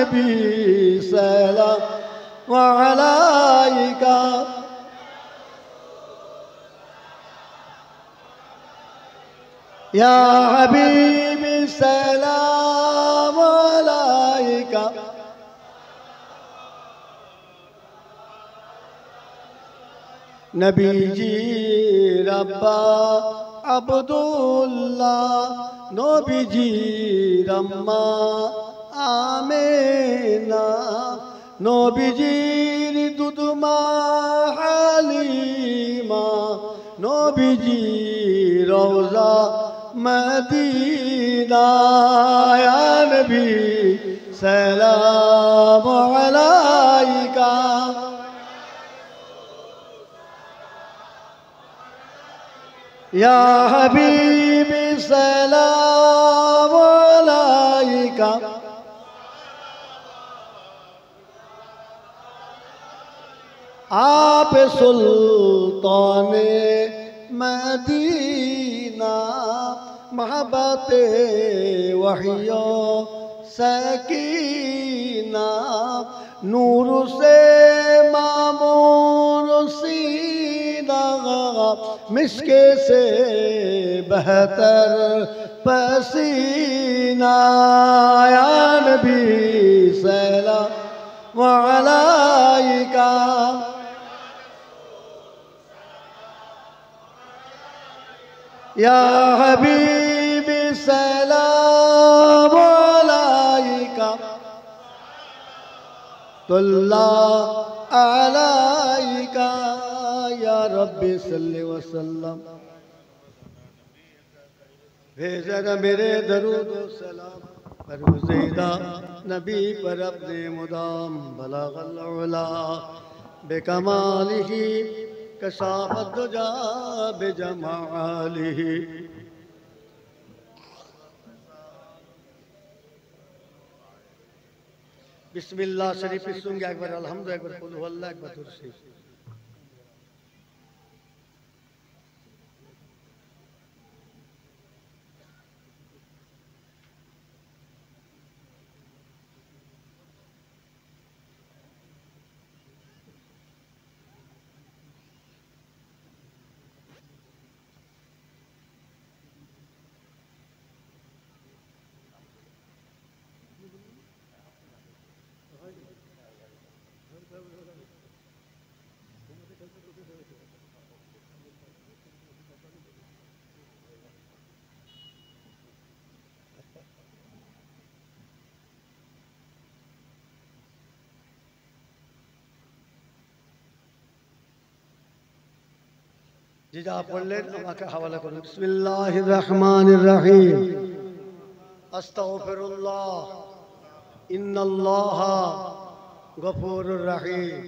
नबी सलाम अलैका या हबीबी सलाम अलैका नबी जी रब्बा अब्दुल्लाह नबी जी रम्मा आमेना नबी जी दुदमा हालिमा नबी जी रोज़ा मदीना या नबी सलाम अलैका या हबीबी सलाम अलैका आप सुल्ताने मदीना महबते वहियो सकीना नूर से मामूर सीना मिस्के से बेहतर पसीना या नबी सलाम अलैका या हबीबी सलाम अलैका तुल्लाह अलैका या रब्बी सल्ली व सल्लम भेजा मेरे दरूद व सलाम पर गुज़ीदा नबी पर अपने मुदाम बलागल उला बेकमालिही कशाफत दुजा बेजमालिही बिस्मिल्लाह शरीफ सुनगे एक बार अल्हम्दुलिल्लाह एक बार कुल हुवल्लाह एक बार दुरूद शरीफ जी जा पढ़ लें আমাকে हवाला करो बिस्मिल्लाहिर रहमानिर रहीम अस्तगफिरुल्लाह इन्नल्लाहा गफूरुर रहीम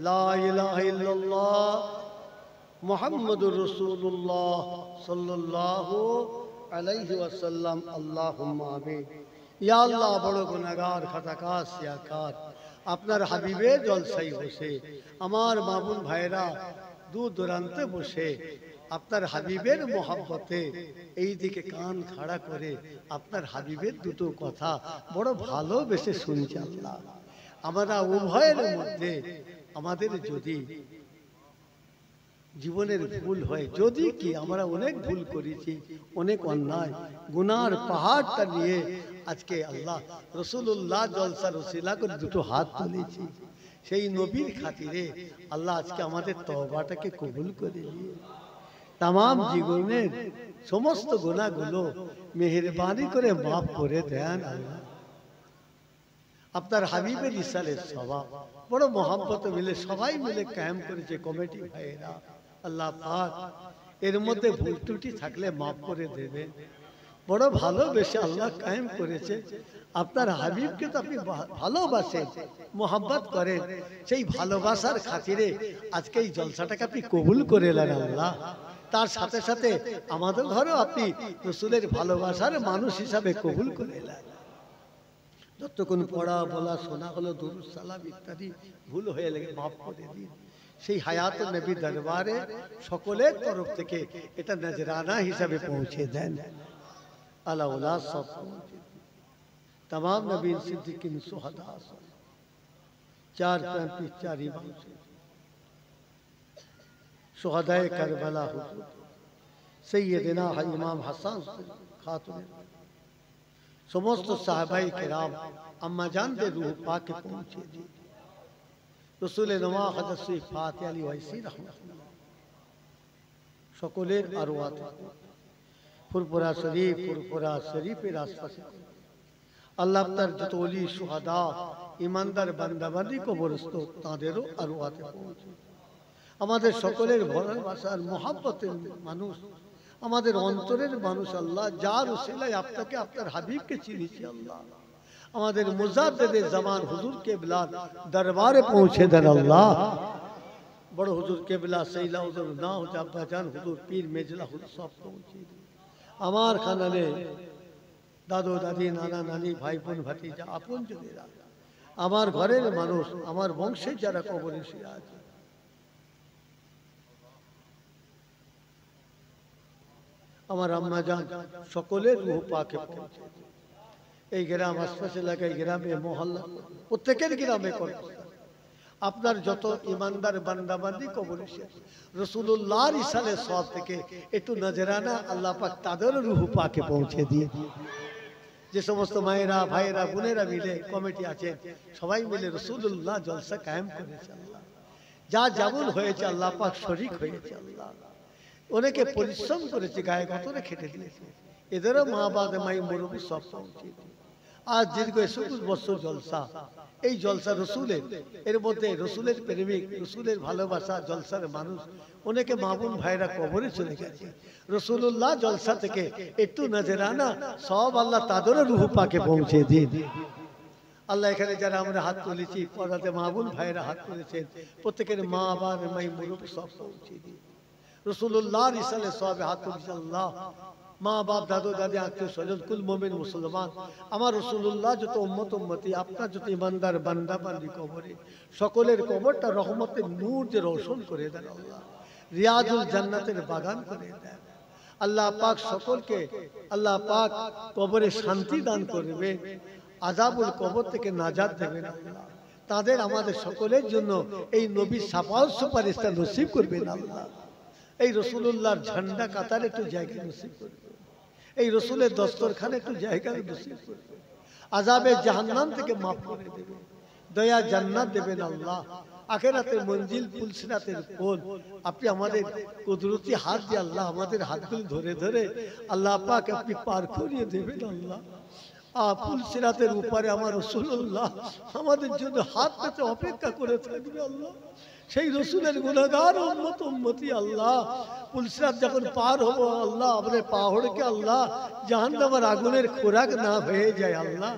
ला इलाहा इल्लल्लाह मुहम्मदुर रसूलुल्लाह सल्लल्लाहु अलैहि वसल्लम अल्लाहुम्मा आमीन या अल्लाह बड़ो गुनाहगार खताकार सियाकार আপনার হাবিবের জলসায় বসে আমার মামুন ভাইরা দূর দূরান্তে বসে আপনার হাবিবের মোহাব্বতে এই দিকে কান খাড়া করে আপনার হাবিবের দুটো কথা বড় ভালোবেসে শুনছি আল্লাহ আমরা উভয়ের মধ্যে আমাদের যদি জীবনের ভুল হয় যদি কি আমরা অনেক ভুল করেছি অনেক অন্যায় গুনার পাহাড়টা নিয়ে আজকে আল্লাহ রাসূলুল্লাহ জলসা রসিলা করে দুটো হাত তুলেছি সেই নবীর খাতিরে আল্লাহ আজকে আমাদের তওবাটাকে কবুল করে নিয়ে तमाम জীবনের সমস্ত গুনাহগুলো মেহেরবানি করে maaf করে দেন আল্লাহ আপনার হাবিবের ইসালের স্বভাব বড় মোহাম্মত মিলে সবাই মিলে ক্যাম্প করেছে কমিটি ভাইরা আল্লাহ পাক এর মধ্যে ভুল ত্রুটি থাকলে maaf করে দেবেন বড় ভালোবেসে আল্লাহ কায়েম করেছে আপনার হাবিবকে তো আপনি ভালোবাসেন মোহাব্বত করেন সেই ভালোবাসার খাতিরে আজকে এই জলসাটাকে আপনি কবুল করে নেন আল্লাহ তার সাথে সাথে আমাদের ঘরেও আপনি রাসূলের ভালোবাসার মানুষ হিসাবে কবুল করে নেন যতক্ষণ পড়া বলা শোনা হলো দুরূদ সালাম ইত্যাদি ভুল হয়ে গেলে maaf করে দিন সেই হায়াত নবী দরবারে সকলের তরফ থেকে এটা নজরানা হিসাবে পৌঁছে দেন আল্লাহ সব तमाम नबी सिद्दीकीन शुहदा चार पैंती चार इमाम शुहदाए करबला हुजूर सैयदना इमाम हसन खातून समस्त साहबाई किराम अम्मा जान दे रूह पाक पहुंचे दी रसूल नवा हजरत सैयद फातिह अली वैसी रहमतुल्लाह সকলের আরওয়াত ফুরফুরা শরীফের আশপাশে আল্লাহ তার যত ওলি সুহাদা ইমানদার বান্দাবান্দি কবরস্থ তাদেরও আরওয়াতে পৌঁছে আমাদের সকলের ভালোবাসার মহব্বতের মানুষ আমাদের অন্তরের মানুষ আল্লাহ যার উসিলায় আপনাকে আপনার হাবিবকে চিনেছি আল্লাহ আমাদের মুজাদ্দিদে জামান হুজুর কেবলার দরবারে পৌঁছে দেন আল্লাহ बड़ हुजूर केबला सैला हुजूर ना हो जाब्बा जान हुजूर पीर मेजला हुजूर सब पहुंचे আমার খানানে দাদু দাদি নানা নানি ভাই বোন ভাতিজা আপন জনেরা আমার ঘরের মানুষ আমার বংশে যারা কবরে শুয়ে আছে আমার আম্মা জান সকলের রূহ পাকে পৌঁছে এই গ্রাম আশপাশে লাগাই গ্রামে মহল্লা প্রত্যেকের গ্রামে করবে আপনার যত ইমানদার বান্দাবান্দি কবরে রাসূলুল্লাহর ইসালে সওয়াব থেকে একটু নজরানা আল্লাহ পাক তাদের রূহ পাকে পৌঁছে দিয়ে যে সমস্ত মায়েরা ভাইরা বোনেরা মিলে কমিটি আছে সবাই মিলে রাসূলুল্লাহ জলসা কায়েম করেছে আল্লাহ যা যেমন হয়েছে আল্লাহ পাক শরীক হয়েছে আল্লাহ অনেকে পরিশ্রম করেছে গায়ে গতরে খেটে দিয়েছে এদেরও মা বাবা মাই মুরব্বি সব পৌঁছে আজ দীর্ঘ 21 বছর জলসা এই জলসা রসুলের এর মধ্যে রসুলের প্রেমিক রসুলের ভালোবাসা জলসার মানুষ অনেকে মামুন ভাইরা কবরে চলে গেছে রাসূলুল্লাহ জলসা থেকে একটু নজরানা সব আল্লাহ তাদের রূহ পাকে পৌঁছে দিন আল্লাহ এখানে যারা আমরা হাত তুলেছি পর্দাতে মামুন ভাইরা হাত তুলেছেন প্রত্যেকের মা বাবা মাই মুরব্বি সব পৌঁছে দিন রাসূলুল্লাহর ইসালে সওয়াবে হাত তুলেছে আল্লাহ মা বাপ দাদু দাদি আত্মীয় স্বজন কুল মুমিন মুসলমান আমার রাসূলুল্লাহ যত উম্মত উম্মতি আপনার যত ইমানদার বান্দা বান্দি কবরে সকলের কবরটা রহমতের নূর দিয়ে রোশন করে দেন আল্লাহ রিয়াজুল জান্নাতের বাগান করে দেন আল্লাহ পাক সকলকে আল্লাহ পাক কবরে শান্তি দান করবে আযাবুল কবর থেকে নাজাত দেবেন আল্লাহ তাদের আমাদের সকলের জন্য এই নবীর শাফাআত সুপারিশটা নসিব করবেন আল্লাহ এই রাসূলুল্লাহর ঝান্ডা কাতারে একটু জায়গা নসিব করবে এই রসুলের দস্তরখানে একটু জায়গা নসিব করবে আযাবে জাহান্নাম থেকে মাফ করে দেবে দয়া জান্নাত দেবেন আল্লাহ আখিরাতের মঞ্জিল পুলসিরাতের কোল আপনি আমাদের কুদরতি হাত দিয়ে আল্লাহ আমাদের হাতগুলো ধরে ধরে আল্লাহ পাক আপনি পার করিয়ে দেবেন আল্লাহ পুলসিরাতের উপরে আমার রাসূলুল্লাহ আমাদের জন্য হাত পেতে অপেক্ষা করে থাকবে আল্লাহ সেই রসুলের গুনাহগার উম্মত উম্মতি আল্লাহ পুলসিরাত যখন পার হবো আল্লাহ আমাদের পাহাড়কে আল্লাহ জাহান্নামের আগুনের খোরাক না হয়ে যায় আল্লাহ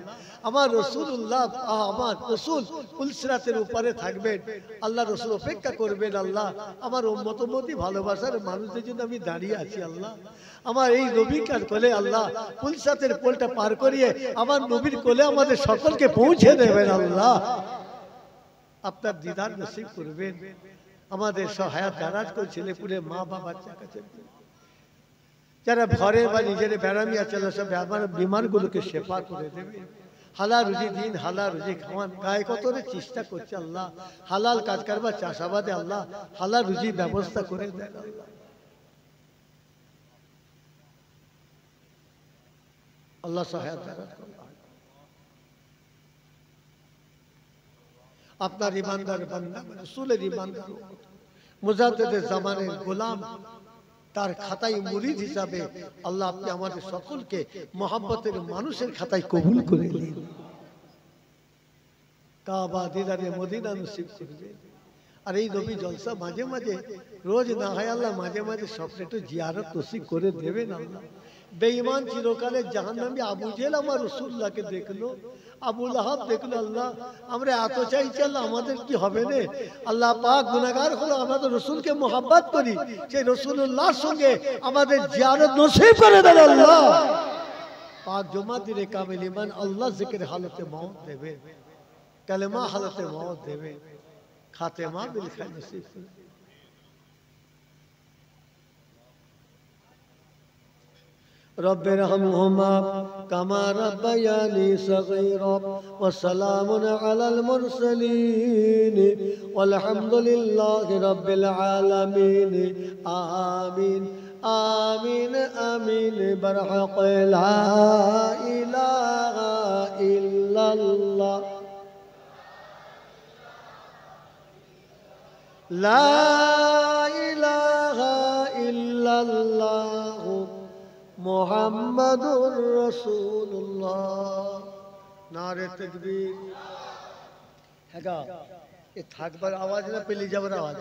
আমার রাসূলুল্লাহ আমার রাসূল পুলসিরাতের উপরে থাকবেন আল্লাহ রাসূল অপেক্ষা করবেন আল্লাহ আমার উম্মত উম্মতি ভালোবাসার মানুষদের জন্য আমি দাঁড়িয়ে আছি আল্লাহ আমার এই নবীর কোলে আল্লাহ পুলসিরাতের পোলটা পার করিয়ে আমার নবীর কোলে আমাদের সকলকে পৌঁছে দেবেন আল্লাহ আপনার দিদার নসিব করবেন আমাদের সহায়ত দারাজ করে ছেলেপুলে মা বাবা বাচ্চা কাছে যারা ঘরে বা নিজের বেড়ামি আছে সব আমার বিমারগুলোকে শেফা করে দেবে হালাল রুজি দিন হালাল রুজি খাওয়ান গায়ে কতরে চেষ্টা করছে আল্লাহ হালাল কাজ করবার চাষাবাদে আল্লাহ হালাল রুজি ব্যবস্থা করে দেন আল্লাহ আল্লাহ সহায়ত দারাজ করুন আপনার ইমানদার বান্দা রাসূলের ইমানদার মুজাদ্দিদে জামানের গোলাম তার খাতায় মুরিদ হিসাবে আল্লাহ আপনি আমাদের সকলকে মহব্বতের মানুষের খাতায় কবুল করে নিন কাবা দিদারে মদিনা নসিব করবেন আর এই নবী জলসা মাঝে মাঝে রোজ না হয় আল্লাহ মাঝে মাঝে স্বপ্নে একটু জিয়ারত নসিব করে দেবেন আল্লাহ বেঈমান চিরকালে জাহান্নামী আবু জেহেল আমার রাসূলুল্লাহকে দেখলো আবু লাহাব দেখলো আল্লাহ আমরা এত চাইছি আল্লাহ আমাদের কি হবে না আল্লাহ পাক গুনাহগার হলো আমাদের রাসূলকে মহব্বত করি সেই রাসূলুল্লাহর সঙ্গে আমাদের জিয়ারত নসিব করে দেন আল্লাহ পাক জমাতিরে কামিল ঈমান আল্লাহ জিকির হালতে মওত দেবে কালেমা হালতে মওত দেবে খাতেমা বিল খায়র নসিব رب ارحمهما كما ربياني صغيرا وسلام على المرسلين والحمد لله رب العالمين آمين آمين آمين برحق لا إله إلا الله لا إله إلا الله محمد رسول الله नारे तकबीर हैगा ये थाकबर आवाज ना पहली जबर आवाज